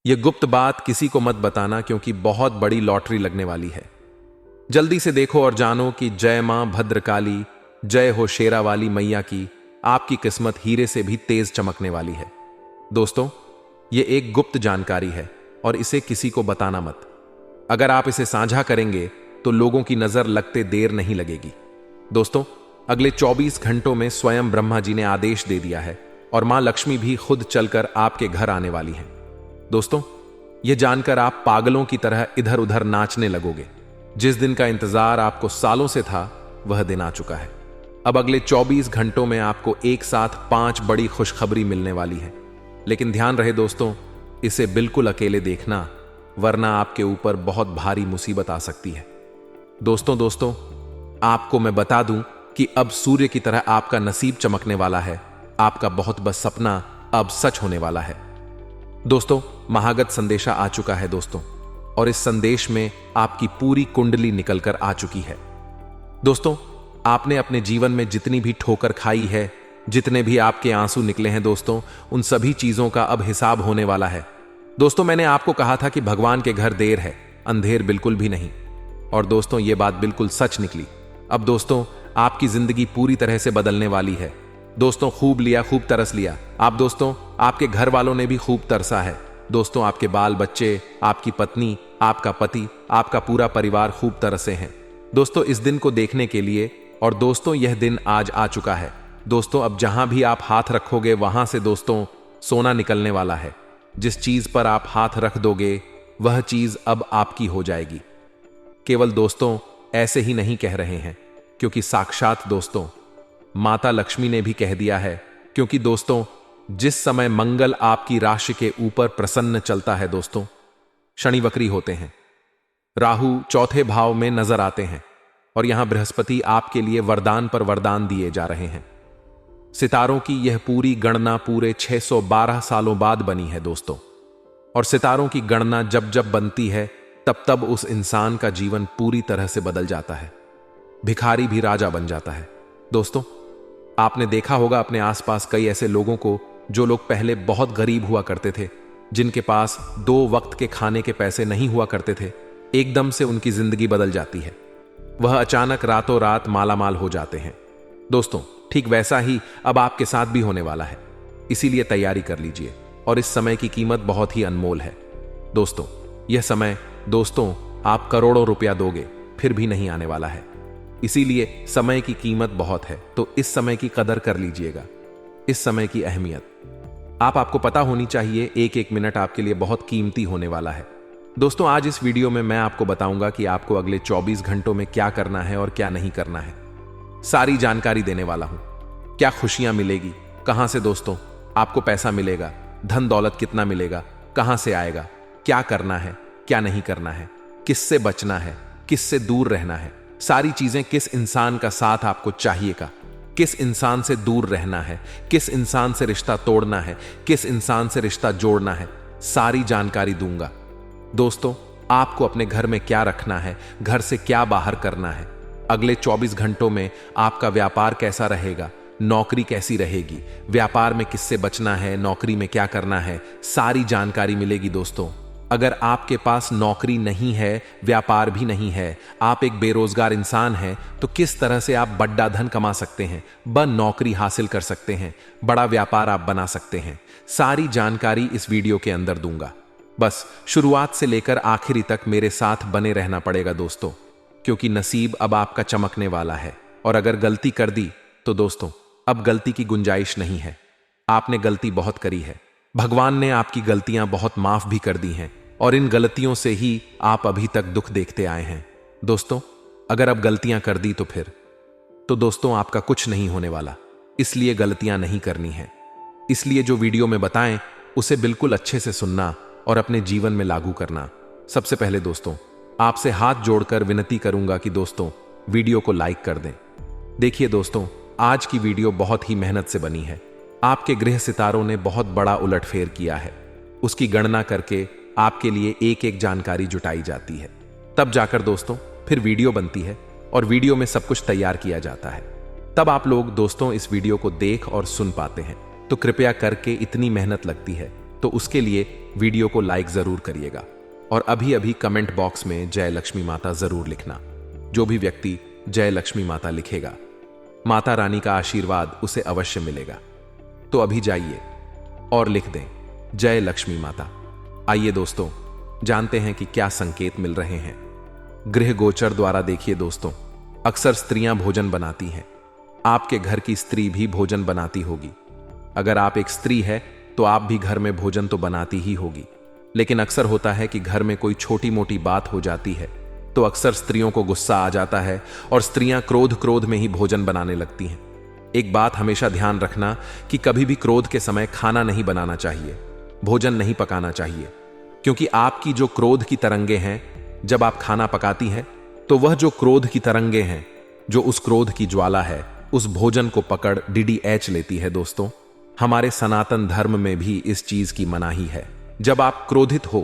यह गुप्त बात किसी को मत बताना, क्योंकि बहुत बड़ी लॉटरी लगने वाली है। जल्दी से देखो और जानो कि जय मां भद्रकाली, जय हो शेरा वाली मैया की, आपकी किस्मत हीरे से भी तेज चमकने वाली है। दोस्तों, यह एक गुप्त जानकारी है और इसे किसी को बताना मत। अगर आप इसे साझा करेंगे तो लोगों की नजर लगते देर नहीं लगेगी। दोस्तों, अगले 24 घंटों में स्वयं ब्रह्मा जी ने आदेश दे दिया है और मां लक्ष्मी भी खुद चलकर आपके घर आने वाली हैं। दोस्तों, यह जानकर आप पागलों की तरह इधर उधर नाचने लगोगे। जिस दिन का इंतजार आपको सालों से था, वह दिन आ चुका है। अब अगले 24 घंटों में आपको एक साथ 5 बड़ी खुशखबरी मिलने वाली है। लेकिन ध्यान रहे दोस्तों, इसे बिल्कुल अकेले देखना, वरना आपके ऊपर बहुत भारी मुसीबत आ सकती है। दोस्तों, आपको मैं बता दूं कि अब सूर्य की तरह आपका नसीब चमकने वाला है। आपका बहुत बस सपना अब सच होने वाला है। दोस्तों, महागत संदेशा आ चुका है दोस्तों, और इस संदेश में आपकी पूरी कुंडली निकलकर आ चुकी है। दोस्तों, आपने अपने जीवन में जितनी भी ठोकर खाई है, जितने भी आपके आंसू निकले हैं दोस्तों, उन सभी चीजों का अब हिसाब होने वाला है। दोस्तों, मैंने आपको कहा था कि भगवान के घर देर है, अंधेर बिल्कुल भी नहीं। और दोस्तों, यह बात बिल्कुल सच निकली। अब दोस्तों, आपकी जिंदगी पूरी तरह से बदलने वाली है। दोस्तों, खूब लिया, खूब तरस लिया। आप दोस्तों, आपके घर वालों ने भी खूब तरसा है। दोस्तों, आपके बाल बच्चे, आपकी पत्नी, आपका पति, आपका पूरा परिवार खूब तरसे हैं दोस्तों इस दिन को देखने के लिए। और दोस्तों, यह दिन आज आ चुका है। दोस्तों, अब जहां भी आप हाथ रखोगे वहां से दोस्तों सोना निकलने वाला है। जिस चीज पर आप हाथ रख दोगे वह चीज अब आपकी हो जाएगी। केवल दोस्तों ऐसे ही नहीं कह रहे हैं, क्योंकि साक्षात दोस्तों माता लक्ष्मी ने भी कह दिया है। क्योंकि दोस्तों, जिस समय मंगल आपकी राशि के ऊपर प्रसन्न चलता है दोस्तों, शनि वक्री होते हैं, राहु चौथे भाव में नजर आते हैं, और यहां बृहस्पति आपके लिए वरदान पर वरदान दिए जा रहे हैं। सितारों की यह पूरी गणना पूरे 612 सालों बाद बनी है दोस्तों। और सितारों की गणना जब जब बनती है, तब तब उस इंसान का जीवन पूरी तरह से बदल जाता है। भिखारी भी राजा बन जाता है। दोस्तों, आपने देखा होगा अपने आसपास कई ऐसे लोगों को, जो लोग पहले बहुत गरीब हुआ करते थे, जिनके पास 2 वक्त के खाने के पैसे नहीं हुआ करते थे। एकदम से उनकी जिंदगी बदल जाती है। वह अचानक रातों रात मालामाल हो जाते हैं। दोस्तों, ठीक वैसा ही अब आपके साथ भी होने वाला है। इसीलिए तैयारी कर लीजिए, और इस समय की कीमत बहुत ही अनमोल है। दोस्तों, यह समय दोस्तों आप करोड़ों रुपया दोगे फिर भी नहीं आने वाला है। इसीलिए समय की कीमत बहुत है, तो इस समय की कदर कर लीजिएगा। इस समय की अहमियत आपको पता होनी चाहिए। एक एक मिनट आपके लिए बहुत कीमती होने वाला है। दोस्तों, आज इस वीडियो में मैं आपको बताऊंगा कि आपको अगले 24 घंटों में क्या करना है और क्या नहीं करना है। सारी जानकारी देने वाला हूं। क्या खुशियां मिलेगी, कहां से दोस्तों आपको पैसा मिलेगा, धन दौलत कितना मिलेगा, कहां से आएगा, क्या करना है, क्या नहीं करना है, किससे बचना है, किससे दूर रहना है, सारी चीजें, किस इंसान का साथ आपको चाहिएगा, किस इंसान से दूर रहना है, किस इंसान से रिश्ता तोड़ना है, किस इंसान से रिश्ता जोड़ना है, सारी जानकारी दूंगा। दोस्तों, आपको अपने घर में क्या रखना है, घर से क्या बाहर करना है, अगले 24 घंटों में आपका व्यापार कैसा रहेगा, नौकरी कैसी रहेगी, व्यापार में किससे बचना है, नौकरी में क्या करना है, सारी जानकारी मिलेगी। दोस्तों, अगर आपके पास नौकरी नहीं है, व्यापार भी नहीं है, आप एक बेरोजगार इंसान हैं, तो किस तरह से आप बड़ा धन कमा सकते हैं, नौकरी हासिल कर सकते हैं, बड़ा व्यापार आप बना सकते हैं, सारी जानकारी इस वीडियो के अंदर दूंगा। बस शुरुआत से लेकर आखिरी तक मेरे साथ बने रहना पड़ेगा दोस्तों, क्योंकि नसीब अब आपका चमकने वाला है। और अगर गलती कर दी तो दोस्तों अब गलती की गुंजाइश नहीं है। आपने गलती बहुत करी है, भगवान ने आपकी गलतियां बहुत माफ भी कर दी हैं, और इन गलतियों से ही आप अभी तक दुख देखते आए हैं। दोस्तों, अगर अब गलतियां कर दी तो दोस्तों आपका कुछ नहीं होने वाला। इसलिए गलतियां नहीं करनी है। इसलिए जो वीडियो में बताएं उसे बिल्कुल अच्छे से सुनना और अपने जीवन में लागू करना। सबसे पहले दोस्तों आपसे हाथ जोड़कर विनती करूंगा कि दोस्तों वीडियो को लाइक कर दें। देखिए दोस्तों, आज की वीडियो बहुत ही मेहनत से बनी है। आपके गृह सितारों ने बहुत बड़ा उलटफेर किया है। उसकी गणना करके आपके लिए एक एक जानकारी जुटाई जाती है, तब जाकर दोस्तों फिर वीडियो बनती है, और वीडियो में सब कुछ तैयार किया जाता है। तब आप लोग दोस्तों इस वीडियो को देख और सुन पाते हैं। तो कृपया करके, इतनी मेहनत लगती है, तो उसके लिए वीडियो को लाइक जरूर करिएगा और अभी अभी कमेंट बॉक्स में जय लक्ष्मी माता जरूर लिखना। जो भी व्यक्ति जय लक्ष्मी माता लिखेगा, माता रानी का आशीर्वाद उसे अवश्य मिलेगा। तो अभी जाइए और लिख दें जय लक्ष्मी माता। आइए दोस्तों, जानते हैं कि क्या संकेत मिल रहे हैं। गृह गोचर द्वारा देखिए दोस्तों, अक्सर स्त्रियां भोजन बनाती हैं। आपके घर की स्त्री भी भोजन बनाती होगी। अगर आप एक स्त्री है तो आप भी घर में भोजन तो बनाती ही होगी, लेकिन अक्सर होता है कि घर में कोई छोटी मोटी बात हो जाती है तो अक्सर स्त्रियों को गुस्सा आ जाता है और स्त्रियां क्रोध में ही भोजन बनाने लगती हैं। एक बात हमेशा ध्यान रखना कि कभी भी क्रोध के समय खाना नहीं बनाना चाहिए, भोजन नहीं पकाना चाहिए, क्योंकि आपकी जो क्रोध की तरंगे हैं, जब आप खाना पकाती हैं तो वह जो क्रोध की तरंगे हैं, जो उस क्रोध की ज्वाला है, उस भोजन को पकड़ DDH लेती है। दोस्तों, हमारे सनातन धर्म में भी इस चीज की मनाही है। जब आप क्रोधित हो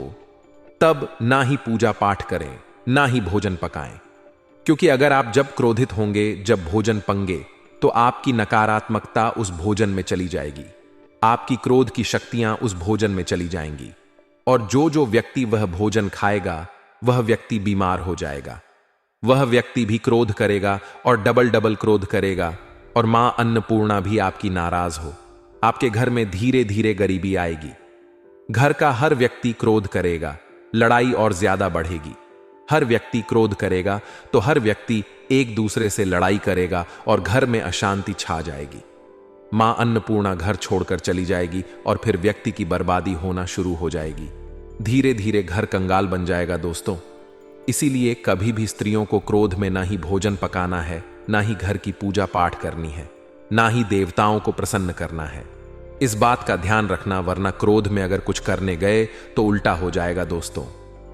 तब ना ही पूजा पाठ करें, ना ही भोजन पकाएं, क्योंकि अगर आप जब क्रोधित होंगे, जब भोजन पंगे, तो आपकी नकारात्मकता उस भोजन में चली जाएगी, आपकी क्रोध की शक्तियां उस भोजन में चली जाएंगी और जो व्यक्ति वह भोजन खाएगा वह व्यक्ति बीमार हो जाएगा। वह व्यक्ति भी क्रोध करेगा और डबल क्रोध करेगा और मां अन्नपूर्णा भी आपकी नाराज हो। आपके घर में धीरे धीरे गरीबी आएगी। घर का हर व्यक्ति क्रोध करेगा, लड़ाई और ज्यादा बढ़ेगी। हर व्यक्ति क्रोध करेगा तो हर व्यक्ति एक दूसरे से लड़ाई करेगा और घर में अशांति छा जाएगी। मां अन्नपूर्णा घर छोड़कर चली जाएगी और फिर व्यक्ति की बर्बादी होना शुरू हो जाएगी। धीरे धीरे घर कंगाल बन जाएगा। दोस्तों, इसीलिए कभी भी स्त्रियों को क्रोध में ना ही भोजन पकाना है, ना ही घर की पूजा पाठ करनी है, ना ही देवताओं को प्रसन्न करना है। इस बात का ध्यान रखना, वरना क्रोध में अगर कुछ करने गए तो उल्टा हो जाएगा। दोस्तों,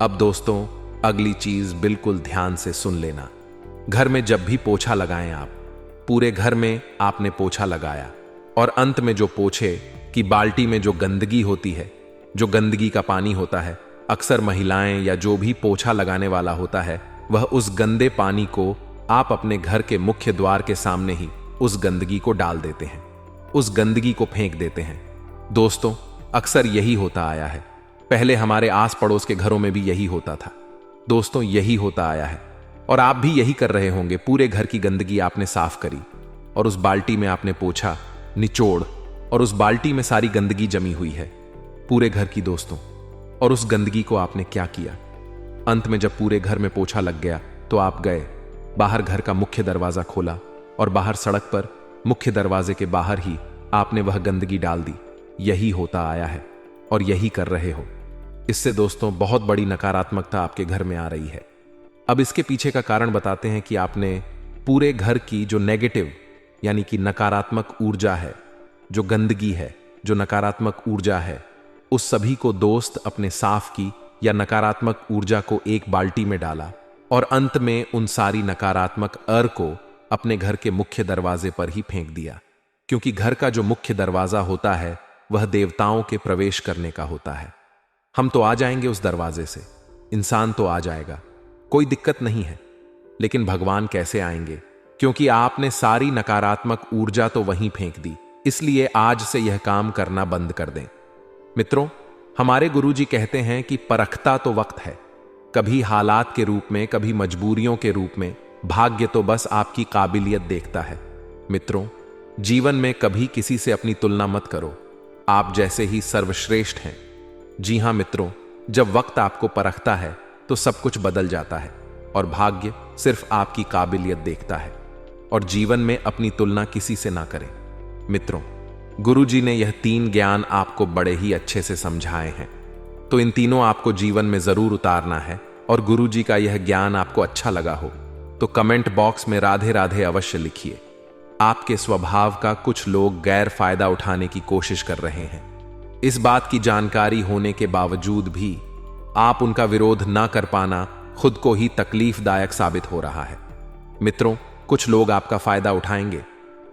अब दोस्तों अगली चीज बिल्कुल ध्यान से सुन लेना। घर में जब भी पोछा लगाएं आप, पूरे घर में आपने पोछा लगाया और अंत में जो पोछे की बाल्टी में जो गंदगी होती है, जो गंदगी का पानी होता है, अक्सर महिलाएं या जो भी पोछा लगाने वाला होता है, वह उस गंदे पानी को आप अपने घर के मुख्य द्वार के सामने ही उस गंदगी को डाल देते हैं, उस गंदगी को फेंक देते हैं। दोस्तों, अक्सर यही होता आया है। पहले हमारे आस पड़ोस के घरों में भी यही होता था। दोस्तों, यही होता आया है और आप भी यही कर रहे होंगे। पूरे घर की गंदगी आपने साफ करी और उस बाल्टी में आपने पोछा निचोड़ और उस बाल्टी में सारी गंदगी जमी हुई है पूरे घर की। दोस्तों, और उस गंदगी को आपने क्या किया? अंत में जब पूरे घर में पोछा लग गया तो आप गए बाहर, घर का मुख्य दरवाजा खोला और बाहर सड़क पर मुख्य दरवाजे के बाहर ही आपने वह गंदगी डाल दी। यही होता आया है और यही कर रहे हो। इससे दोस्तों बहुत बड़ी नकारात्मकता आपके घर में आ रही है। अब इसके पीछे का कारण बताते हैं कि आपने पूरे घर की जो नेगेटिव यानी कि नकारात्मक ऊर्जा है, जो गंदगी है, जो नकारात्मक ऊर्जा है, उस सभी को दोस्त अपने साफ की या नकारात्मक ऊर्जा को एक बाल्टी में डाला और अंत में उन सारी नकारात्मक को अपने घर के मुख्य दरवाजे पर ही फेंक दिया। क्योंकि घर का जो मुख्य दरवाजा होता है वह देवताओं के प्रवेश करने का होता है। हम तो आ जाएंगे उस दरवाजे से, इंसान तो आ जाएगा, कोई दिक्कत नहीं है, लेकिन भगवान कैसे आएंगे? क्योंकि आपने सारी नकारात्मक ऊर्जा तो वहीं फेंक दी। इसलिए आज से यह काम करना बंद कर दें। मित्रों, हमारे गुरुजी कहते हैं कि परखता तो वक्त है, कभी हालात के रूप में, कभी मजबूरियों के रूप में, भाग्य तो बस आपकी काबिलियत देखता है। मित्रों, जीवन में कभी किसी से अपनी तुलना मत करो, आप जैसे ही सर्वश्रेष्ठ हैं। जी हां मित्रों, जब वक्त आपको परखता है तो सब कुछ बदल जाता है और भाग्य सिर्फ आपकी काबिलियत देखता है। और जीवन में अपनी तुलना किसी से ना करें। मित्रों, गुरुजी ने यह 3 ज्ञान आपको बड़े ही अच्छे से समझाए हैं, तो इन तीनों आपको जीवन में जरूर उतारना है। और गुरुजी का यह ज्ञान आपको अच्छा लगा हो तो कमेंट बॉक्स में राधे राधे अवश्य लिखिए। आपके स्वभाव का कुछ लोग गैर फायदा उठाने की कोशिश कर रहे हैं। इस बात की जानकारी होने के बावजूद भी आप उनका विरोध ना कर पाना खुद को ही तकलीफदायक साबित हो रहा है। मित्रों, कुछ लोग आपका फायदा उठाएंगे,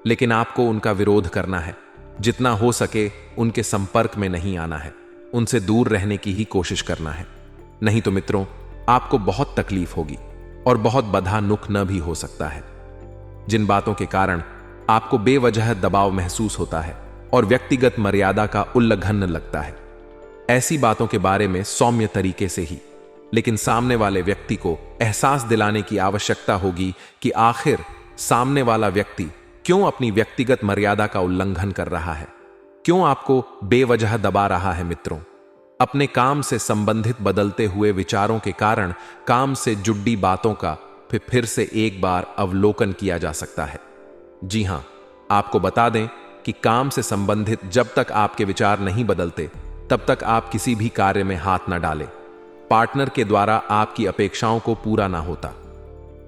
लेकिन आपको उनका विरोध करना है। जितना हो सके उनके संपर्क में नहीं आना है, उनसे दूर रहने की ही कोशिश करना है। नहीं तो मित्रों, आपको बहुत तकलीफ होगी और बहुत बधा नुक न भी हो सकता है। जिन बातों के कारण आपको बेवजह दबाव महसूस होता है और व्यक्तिगत मर्यादा का उल्लंघन लगता है, ऐसी बातों के बारे में सौम्य तरीके से ही, लेकिन सामने वाले व्यक्ति को एहसास दिलाने की आवश्यकता होगी कि आखिर सामने वाला व्यक्ति क्यों अपनी व्यक्तिगत मर्यादा का उल्लंघन कर रहा है, क्यों आपको बेवजह दबा रहा है। मित्रों, अपने काम से संबंधित बदलते हुए विचारों के कारण काम से जुड़ी बातों का फिर से एक बार अवलोकन किया जा सकता है। जी हां, आपको बता दें कि काम से संबंधित जब तक आपके विचार नहीं बदलते तब तक आप किसी भी कार्य में हाथ न डालें। पार्टनर के द्वारा आपकी अपेक्षाओं को पूरा ना होता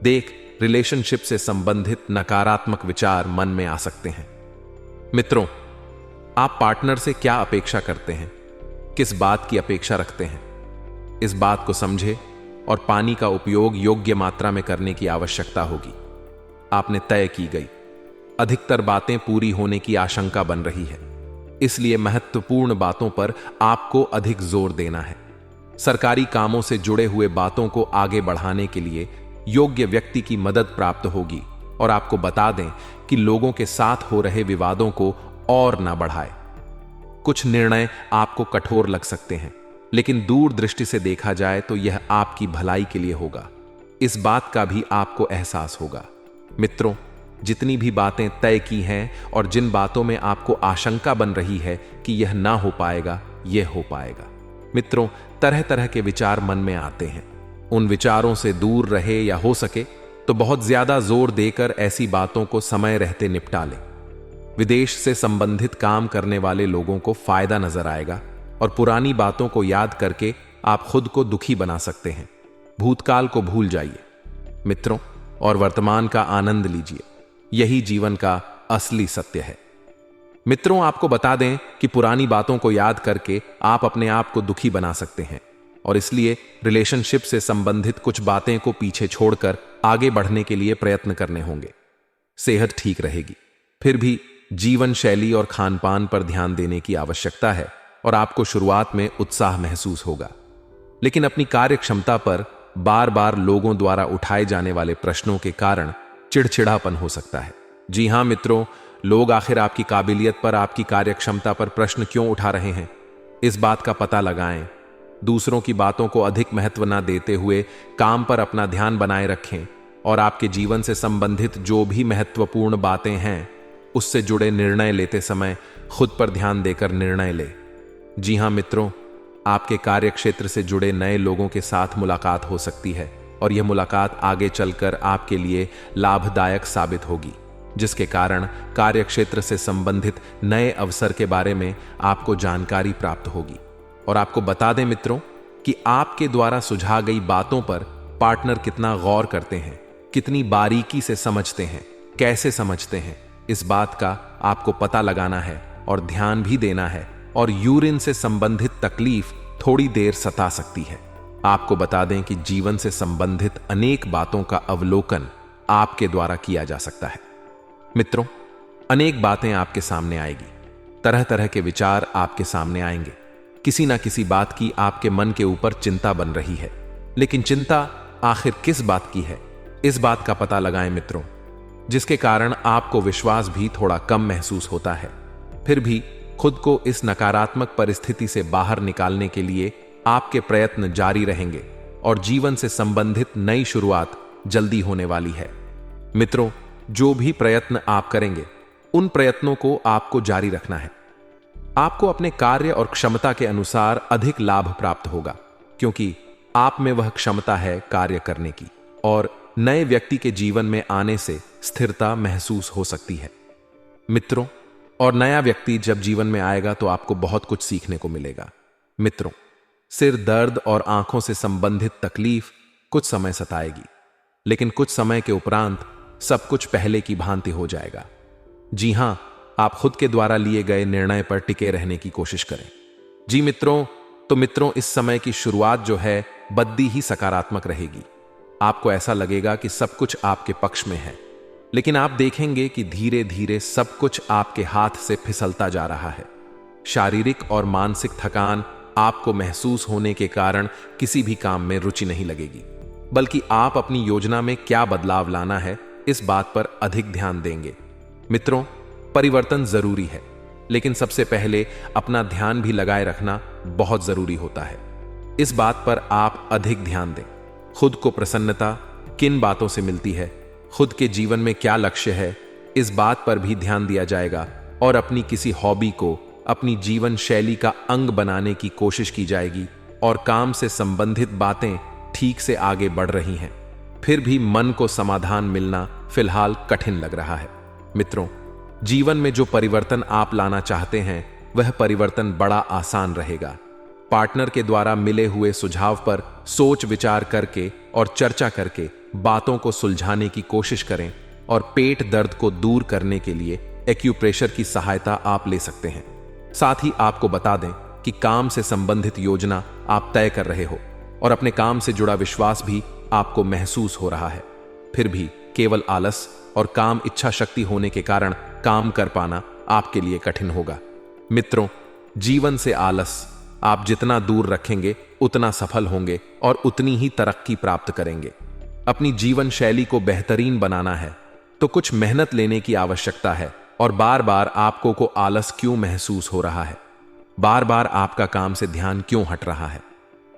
देख रिलेशनशिप से संबंधित नकारात्मक विचार मन में आ सकते हैं। मित्रों, आप पार्टनर से क्या अपेक्षा करते हैं, किस बात की अपेक्षा रखते हैं, इस बात को समझे और पानी का उपयोग योग्य मात्रा में करने की आवश्यकता होगी। आपने तय की गई अधिकतर बातें पूरी होने की आशंका बन रही है, इसलिए महत्वपूर्ण बातों पर आपको अधिक जोर देना है। सरकारी कामों से जुड़े हुए बातों को आगे बढ़ाने के लिए योग्य व्यक्ति की मदद प्राप्त होगी और आपको बता दें कि लोगों के साथ हो रहे विवादों को और ना बढ़ाए। कुछ निर्णय आपको कठोर लग सकते हैं, लेकिन दूर दृष्टि से देखा जाए तो यह आपकी भलाई के लिए होगा। इस बात का भी आपको एहसास होगा। मित्रों, जितनी भी बातें तय की हैं और जिन बातों में आपको आशंका बन रही है कि यह ना हो पाएगा, यह हो पाएगा। मित्रों, तरह तरह के विचार मन में आते हैं। उन विचारों से दूर रहे या हो सके तो बहुत ज्यादा जोर देकर ऐसी बातों को समय रहते निपटा लें। विदेश से संबंधित काम करने वाले लोगों को फायदा नजर आएगा और पुरानी बातों को याद करके आप खुद को दुखी बना सकते हैं। भूतकाल को भूल जाइए मित्रों और वर्तमान का आनंद लीजिए। यही जीवन का असली सत्य है। मित्रों, आपको बता दें कि पुरानी बातों को याद करके आप अपने आप को दुखी बना सकते हैं और इसलिए रिलेशनशिप से संबंधित कुछ बातें को पीछे छोड़कर आगे बढ़ने के लिए प्रयत्न करने होंगे। सेहत ठीक रहेगी, फिर भी जीवन शैली और खान पान पर ध्यान देने की आवश्यकता है और आपको शुरुआत में उत्साह महसूस होगा, लेकिन अपनी कार्य क्षमता पर बार बार लोगों द्वारा उठाए जाने वाले प्रश्नों के कारण चिड़चिड़ापन हो सकता है। जी हां मित्रों, लोग आखिर आपकी काबिलियत पर, आपकी कार्यक्षमता पर प्रश्न क्यों उठा रहे हैं, इस बात का पता लगाएं। दूसरों की बातों को अधिक महत्व न देते हुए काम पर अपना ध्यान बनाए रखें और आपके जीवन से संबंधित जो भी महत्वपूर्ण बातें हैं उससे जुड़े निर्णय लेते समय खुद पर ध्यान देकर निर्णय लें। जी हां मित्रों, आपके कार्यक्षेत्र से जुड़े नए लोगों के साथ मुलाकात हो सकती है और यह मुलाकात आगे चलकर आपके लिए लाभदायक साबित होगी, जिसके कारण कार्यक्षेत्र से संबंधित नए अवसर के बारे में आपको जानकारी प्राप्त होगी। और आपको बता दें मित्रों कि आपके द्वारा सुझा गई बातों पर पार्टनर कितना गौर करते हैं, कितनी बारीकी से समझते हैं, कैसे समझते हैं, इस बात का आपको पता लगाना है और ध्यान भी देना है। और यूरिन से संबंधित तकलीफ थोड़ी देर सता सकती है। आपको बता दें कि जीवन से संबंधित अनेक बातों का अवलोकन आपके द्वारा किया जा सकता है। मित्रों, अनेक बातें आपके सामने आएगी, तरह तरह के विचार आपके सामने आएंगे। किसी ना किसी बात की आपके मन के ऊपर चिंता बन रही है, लेकिन चिंता आखिर किस बात की है, इस बात का पता लगाएं मित्रों, जिसके कारण आपको विश्वास भी थोड़ा कम महसूस होता है। फिर भी खुद को इस नकारात्मक परिस्थिति से बाहर निकालने के लिए आपके प्रयत्न जारी रहेंगे और जीवन से संबंधित नई शुरुआत जल्दी होने वाली है। मित्रों, जो भी प्रयत्न आप करेंगे उन प्रयत्नों को आपको जारी रखना है। आपको अपने कार्य और क्षमता के अनुसार अधिक लाभ प्राप्त होगा, क्योंकि आप में वह क्षमता है कार्य करने की, और नए व्यक्ति के जीवन में आने से स्थिरता महसूस हो सकती है। मित्रों, और नया व्यक्ति जब जीवन में आएगा तो आपको बहुत कुछ सीखने को मिलेगा। मित्रों, सिर दर्द और आंखों से संबंधित तकलीफ कुछ समय सताएगी, लेकिन कुछ समय के उपरांत सब कुछ पहले की भांति हो जाएगा। जी हां, आप खुद के द्वारा लिए गए निर्णय पर टिके रहने की कोशिश करें। जी मित्रों, तो मित्रों, इस समय की शुरुआत जो है बद्दी ही सकारात्मक रहेगी। आपको ऐसा लगेगा कि सब कुछ आपके पक्ष में है, लेकिन आप देखेंगे कि धीरे धीरे सब कुछ आपके हाथ से फिसलता जा रहा है। शारीरिक और मानसिक थकान आपको महसूस होने के कारण किसी भी काम में रुचि नहीं लगेगी, बल्कि आप अपनी योजना में क्या बदलाव लाना है इस बात पर अधिक ध्यान देंगे। मित्रों, परिवर्तन जरूरी है, लेकिन सबसे पहले अपना ध्यान भी लगाए रखना बहुत जरूरी होता है। इस बात पर आप अधिक ध्यान दें। खुद को प्रसन्नता किन बातों से मिलती है, खुद के जीवन में क्या लक्ष्य है, इस बात पर भी ध्यान दिया जाएगा और अपनी किसी हॉबी को अपनी जीवन शैली का अंग बनाने की कोशिश की जाएगी और काम से संबंधित बातें ठीक से आगे बढ़ रही हैं। फिर भी मन को समाधान मिलना फिलहाल कठिन लग रहा है। मित्रों, जीवन में जो परिवर्तन आप लाना चाहते हैं वह परिवर्तन बड़ा आसान रहेगा। पार्टनर के द्वारा मिले हुए सुझाव पर सोच विचार करके और चर्चा करके बातों को सुलझाने की कोशिश करें और पेट दर्द को दूर करने के लिए एक्यूप्रेशर की सहायता आप ले सकते हैं। साथ ही आपको बता दें कि काम से संबंधित योजना आप तय कर रहे हो और अपने काम से जुड़ा विश्वास भी आपको महसूस हो रहा है। फिर भी केवल आलस और काम इच्छा शक्ति होने के कारण काम कर पाना आपके लिए कठिन होगा। मित्रों, जीवन से आलस आप जितना दूर रखेंगे उतना सफल होंगे और उतनी ही तरक्की प्राप्त करेंगे। अपनी जीवन शैली को बेहतरीन बनाना है तो कुछ मेहनत लेने की आवश्यकता है। और बार बार आपको को आलस क्यों महसूस हो रहा है, बार बार आपका काम से ध्यान क्यों हट रहा है,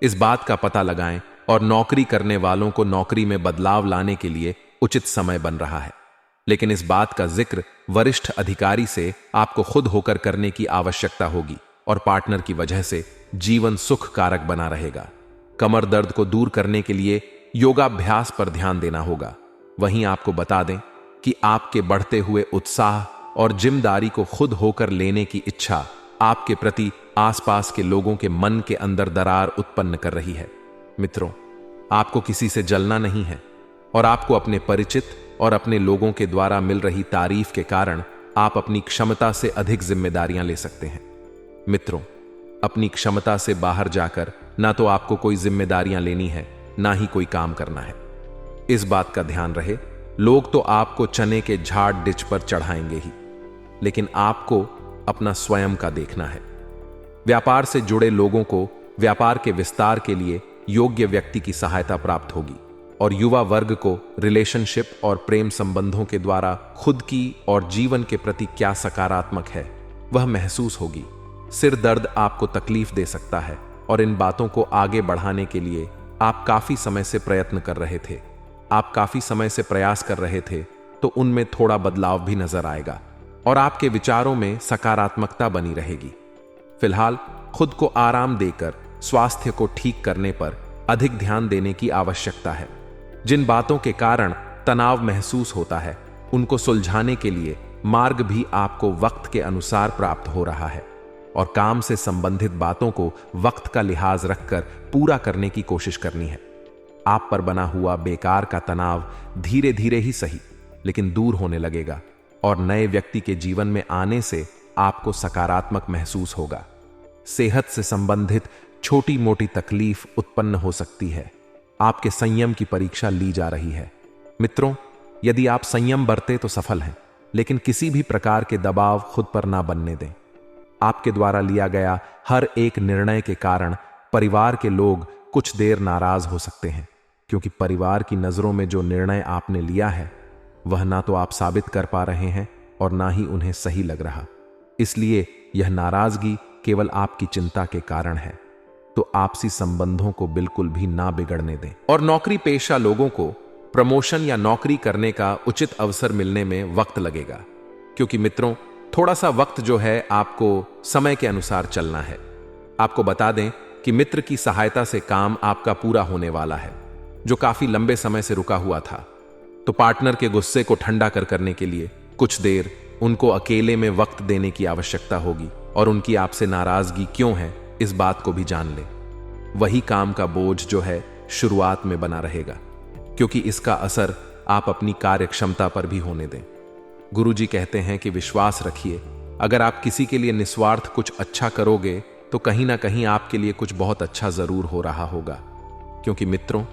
इस बात का पता लगाएं और नौकरी करने वालों को नौकरी में बदलाव लाने के लिए उचित समय बन रहा है। लेकिन इस बात का जिक्र वरिष्ठ अधिकारी से आपको खुद होकर करने की आवश्यकता होगी और पार्टनर की वजह से जीवन सुख कारक बना रहेगा। कमर दर्द को दूर करने के लिए योगाभ्यास पर ध्यान देना होगा। वहीं आपको बता दें कि आपके बढ़ते हुए उत्साह और जिम्मेदारी को खुद होकर लेने की इच्छा आपके प्रति आसपास के लोगों के मन के अंदर दरार उत्पन्न कर रही है। मित्रों, आपको किसी से जलना नहीं है और आपको अपने परिचित और अपने लोगों के द्वारा मिल रही तारीफ के कारण आप अपनी क्षमता से अधिक जिम्मेदारियां ले सकते हैं। मित्रों, अपनी क्षमता से बाहर जाकर ना तो आपको कोई जिम्मेदारियां लेनी है, ना ही कोई काम करना है। इस बात का ध्यान रहे, लोग तो आपको चने के झाड़ डिच पर चढ़ाएंगे ही, लेकिन आपको अपना स्वयं का देखना है। व्यापार से जुड़े लोगों को व्यापार के विस्तार के लिए योग्य व्यक्ति की सहायता प्राप्त होगी और युवा वर्ग को रिलेशनशिप और प्रेम संबंधों के द्वारा खुद की और जीवन के प्रति क्या सकारात्मक है वह महसूस होगी। सिर दर्द आपको तकलीफ दे सकता है और इन बातों को आगे बढ़ाने के लिए आप काफी समय से प्रयत्न कर रहे थे, आप काफी समय से प्रयास कर रहे थे, तो उनमें थोड़ा बदलाव भी नजर आएगा और आपके विचारों में सकारात्मकता बनी रहेगी। फिलहाल खुद को आराम देकर स्वास्थ्य को ठीक करने पर अधिक ध्यान देने की आवश्यकता है। जिन बातों के कारण तनाव महसूस होता है उनको सुलझाने के लिए मार्ग भी आपको वक्त के अनुसार प्राप्त हो रहा है और काम से संबंधित बातों को वक्त का लिहाज रखकर पूरा करने की कोशिश करनी है। आप पर बना हुआ बेकार का तनाव धीरे धीरे ही सही लेकिन दूर होने लगेगा और नए व्यक्ति के जीवन में आने से आपको सकारात्मक महसूस होगा। सेहत से संबंधित छोटी मोटी तकलीफ उत्पन्न हो सकती है। आपके संयम की परीक्षा ली जा रही है। मित्रों, यदि आप संयम बरते तो सफल हैं, लेकिन किसी भी प्रकार के दबाव खुद पर ना बनने दें। आपके द्वारा लिया गया हर एक निर्णय के कारण परिवार के लोग कुछ देर नाराज हो सकते हैं, क्योंकि परिवार की नजरों में जो निर्णय आपने लिया है वह ना तो आप साबित कर पा रहे हैं और ना ही उन्हें सही लग रहा। इसलिए यह नाराजगी केवल आपकी चिंता के कारण है। तो आपसी संबंधों को बिल्कुल भी ना बिगड़ने दें। और नौकरी पेशा लोगों को प्रमोशन या नौकरी करने का उचित अवसर मिलने में वक्त लगेगा, क्योंकि मित्रों थोड़ा सा वक्त जो है आपको समय के अनुसार चलना है। आपको बता दें कि मित्र की सहायता से काम आपका पूरा होने वाला है जो काफी लंबे समय से रुका हुआ था। तो पार्टनर के गुस्से को ठंडा करने के लिए कुछ देर उनको अकेले में वक्त देने की आवश्यकता होगी और उनकी आपसे नाराजगी क्यों है इस बात को भी जान ले। वही काम का बोझ जो है शुरुआत में बना रहेगा, क्योंकि इसका असर आप अपनी कार्य क्षमता पर भी होने दें। गुरुजी कहते हैं कि विश्वास रखिए, अगर आप किसी के लिए निस्वार्थ कुछ अच्छा करोगे तो कहीं ना कहीं आपके लिए कुछ बहुत अच्छा जरूर हो रहा होगा। क्योंकि मित्रों,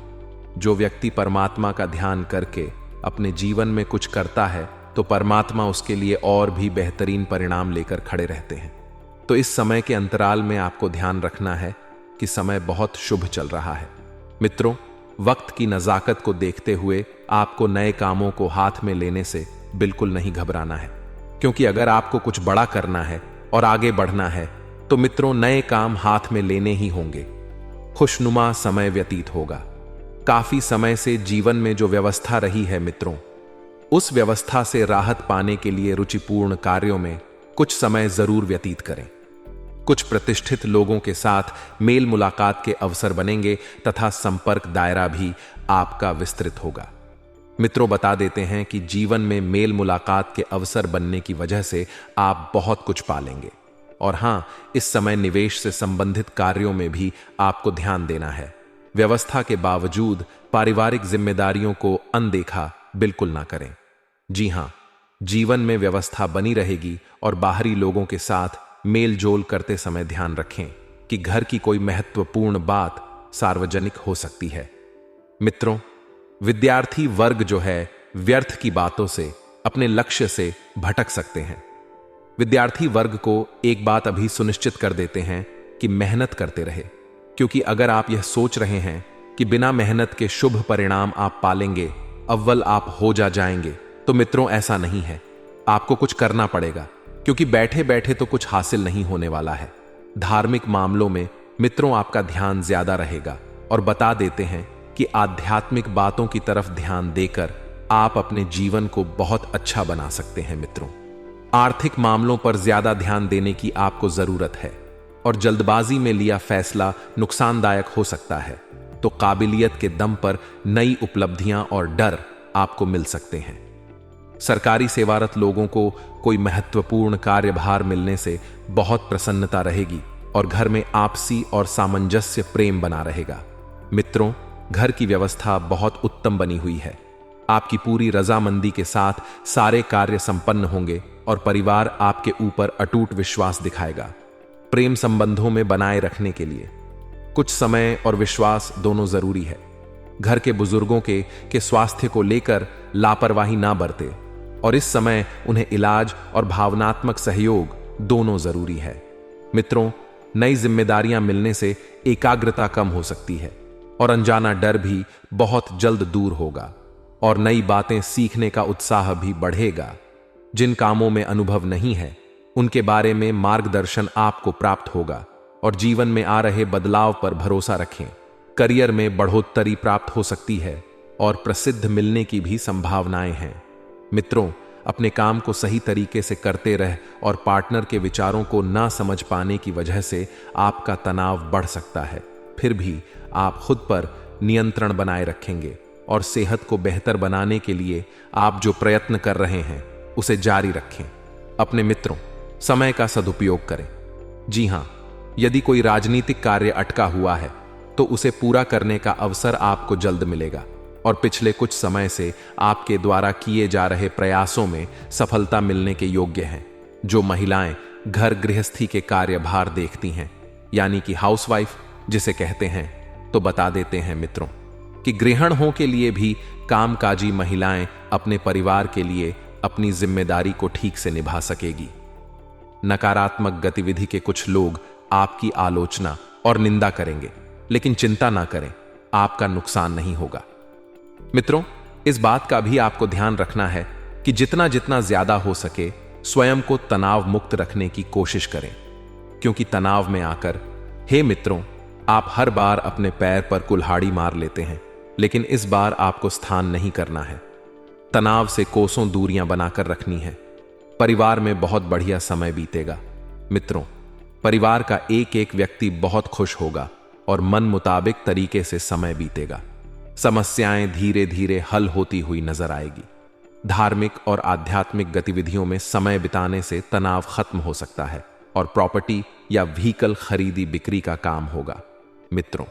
जो व्यक्ति परमात्मा का ध्यान करके अपने जीवन में कुछ करता है तो परमात्मा उसके लिए और भी बेहतरीन परिणाम लेकर खड़े रहते हैं। तो इस समय के अंतराल में आपको ध्यान रखना है कि समय बहुत शुभ चल रहा है। मित्रों, वक्त की नजाकत को देखते हुए आपको नए कामों को हाथ में लेने से बिल्कुल नहीं घबराना है, क्योंकि अगर आपको कुछ बड़ा करना है और आगे बढ़ना है तो मित्रों नए काम हाथ में लेने ही होंगे। खुशनुमा समय व्यतीत होगा। काफी समय से जीवन में जो व्यवस्था रही है मित्रों, उस व्यवस्था से राहत पाने के लिए रुचिपूर्ण कार्यों में कुछ समय जरूर व्यतीत करें। कुछ प्रतिष्ठित लोगों के साथ मेल मुलाकात के अवसर बनेंगे तथा संपर्क दायरा भी आपका विस्तृत होगा। मित्रों, बता देते हैं कि जीवन में मेल मुलाकात के अवसर बनने की वजह से आप बहुत कुछ पालेंगे। और हां, इस समय निवेश से संबंधित कार्यों में भी आपको ध्यान देना है। व्यवस्था के बावजूद पारिवारिक जिम्मेदारियों को अनदेखा बिल्कुल ना करें। जी हां, जीवन में व्यवस्था बनी रहेगी और बाहरी लोगों के साथ मेल जोल करते समय ध्यान रखें कि घर की कोई महत्वपूर्ण बात सार्वजनिक हो सकती है। मित्रों, विद्यार्थी वर्ग जो है व्यर्थ की बातों से अपने लक्ष्य से भटक सकते हैं। विद्यार्थी वर्ग को एक बात अभी सुनिश्चित कर देते हैं कि मेहनत करते रहे, क्योंकि अगर आप यह सोच रहे हैं कि बिना मेहनत के शुभ परिणाम आप पालेंगे, अव्वल आप हो जाएंगे, तो मित्रों ऐसा नहीं है। आपको कुछ करना पड़ेगा, क्योंकि बैठे बैठे तो कुछ हासिल नहीं होने वाला है। धार्मिक मामलों में मित्रों आपका ध्यान ज्यादा रहेगा और बता देते हैं कि आध्यात्मिक बातों की तरफ ध्यान देकर आप अपने जीवन को बहुत अच्छा बना सकते हैं। मित्रों, आर्थिक मामलों पर ज्यादा ध्यान देने की आपको जरूरत है और जल्दबाजी में लिया फैसला नुकसानदायक हो सकता है, तो काबिलियत के दम पर नई उपलब्धियां और डर आपको मिल सकते हैं। सरकारी सेवारत लोगों को कोई महत्वपूर्ण कार्यभार मिलने से बहुत प्रसन्नता रहेगी और घर में आपसी और सामंजस्य प्रेम बना रहेगा। मित्रों, घर की व्यवस्था बहुत उत्तम बनी हुई है। आपकी पूरी रजामंदी के साथ सारे कार्य संपन्न होंगे और परिवार आपके ऊपर अटूट विश्वास दिखाएगा। प्रेम संबंधों में बनाए रखने के लिए कुछ समय और विश्वास दोनों जरूरी है। घर के बुजुर्गों के स्वास्थ्य को लेकर लापरवाही ना बरते और इस समय उन्हें इलाज और भावनात्मक सहयोग दोनों जरूरी है। मित्रों, नई जिम्मेदारियां मिलने से एकाग्रता कम हो सकती है और अनजाना डर भी बहुत जल्द दूर होगा और नई बातें सीखने का उत्साह भी बढ़ेगा। जिन कामों में अनुभव नहीं है, उनके बारे में मार्गदर्शन आपको प्राप्त होगा और जीवन में आ रहे बदलाव पर भरोसा रखें। करियर में बढ़ोतरी प्राप्त हो सकती है और प्रसिद्ध मिलने की भी संभावनाएं हैं। मित्रों, अपने काम को सही तरीके से करते रह और पार्टनर के विचारों को ना समझ पाने की वजह से आपका तनाव बढ़ सकता है। फिर भी आप खुद पर नियंत्रण बनाए रखेंगे और सेहत को बेहतर बनाने के लिए आप जो प्रयत्न कर रहे हैं उसे जारी रखें। अपने मित्रों, समय का सदुपयोग करें। जी हां, यदि कोई राजनीतिक कार्य अटका हुआ है तो उसे पूरा करने का अवसर आपको जल्द मिलेगा और पिछले कुछ समय से आपके द्वारा किए जा रहे प्रयासों में सफलता मिलने के योग्य हैं। जो महिलाएं घर गृहस्थी के कार्यभार देखती हैं, यानी कि हाउसवाइफ जिसे कहते हैं, तो बता देते हैं मित्रों कि गृहिणों के लिए भी कामकाजी महिलाएं अपने परिवार के लिए अपनी जिम्मेदारी को ठीक से निभा सकेगी। नकारात्मक गतिविधि के कुछ लोग आपकी आलोचना और निंदा करेंगे, लेकिन चिंता ना करें, आपका नुकसान नहीं होगा। मित्रों, इस बात का भी आपको ध्यान रखना है कि जितना जितना ज्यादा हो सके स्वयं को तनाव मुक्त रखने की कोशिश करें, क्योंकि तनाव में आकर, हे मित्रों, आप हर बार अपने पैर पर कुल्हाड़ी मार लेते हैं, लेकिन इस बार आपको स्थान नहीं करना है। तनाव से कोसों दूरियां बनाकर रखनी है। परिवार में बहुत बढ़िया समय बीतेगा। मित्रों, परिवार का एक एक व्यक्ति बहुत खुश होगा और मन मुताबिक तरीके से समय बीतेगा। समस्याएं धीरे धीरे हल होती हुई नजर आएगी। धार्मिक और आध्यात्मिक गतिविधियों में समय बिताने से तनाव खत्म हो सकता है और प्रॉपर्टी या व्हीकल खरीदी बिक्री का काम होगा। मित्रों,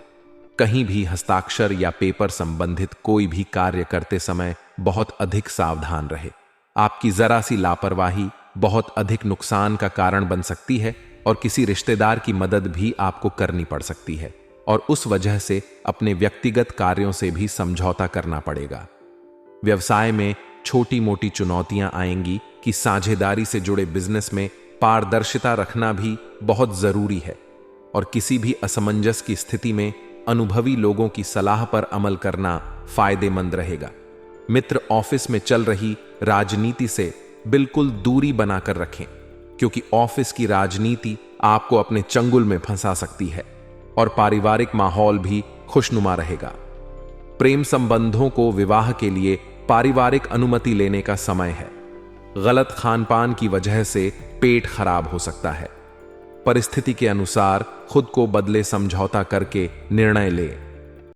कहीं भी हस्ताक्षर या पेपर संबंधित कोई भी कार्य करते समय बहुत अधिक सावधान रहे। आपकी जरा सी लापरवाही बहुत अधिक नुकसान का कारण बन सकती है और किसी रिश्तेदार की मदद भी आपको करनी पड़ सकती है और उस वजह से अपने व्यक्तिगत कार्यों से भी समझौता करना पड़ेगा। व्यवसाय में छोटी मोटी चुनौतियां आएंगी कि साझेदारी से जुड़े बिजनेस में पारदर्शिता रखना भी बहुत जरूरी है और किसी भी असमंजस की स्थिति में अनुभवी लोगों की सलाह पर अमल करना फायदेमंद रहेगा। मित्र, ऑफिस में चल रही राजनीति से बिल्कुल दूरी बनाकर रखें। क्योंकि ऑफिस की राजनीति आपको अपने चंगुल में फंसा सकती है और पारिवारिक माहौल भी खुशनुमा रहेगा। प्रेम संबंधों को विवाह के लिए पारिवारिक अनुमति लेने का समय है। गलत खानपान की वजह से पेट खराब हो सकता है। परिस्थिति के अनुसार खुद को बदले समझौता करके निर्णय ले।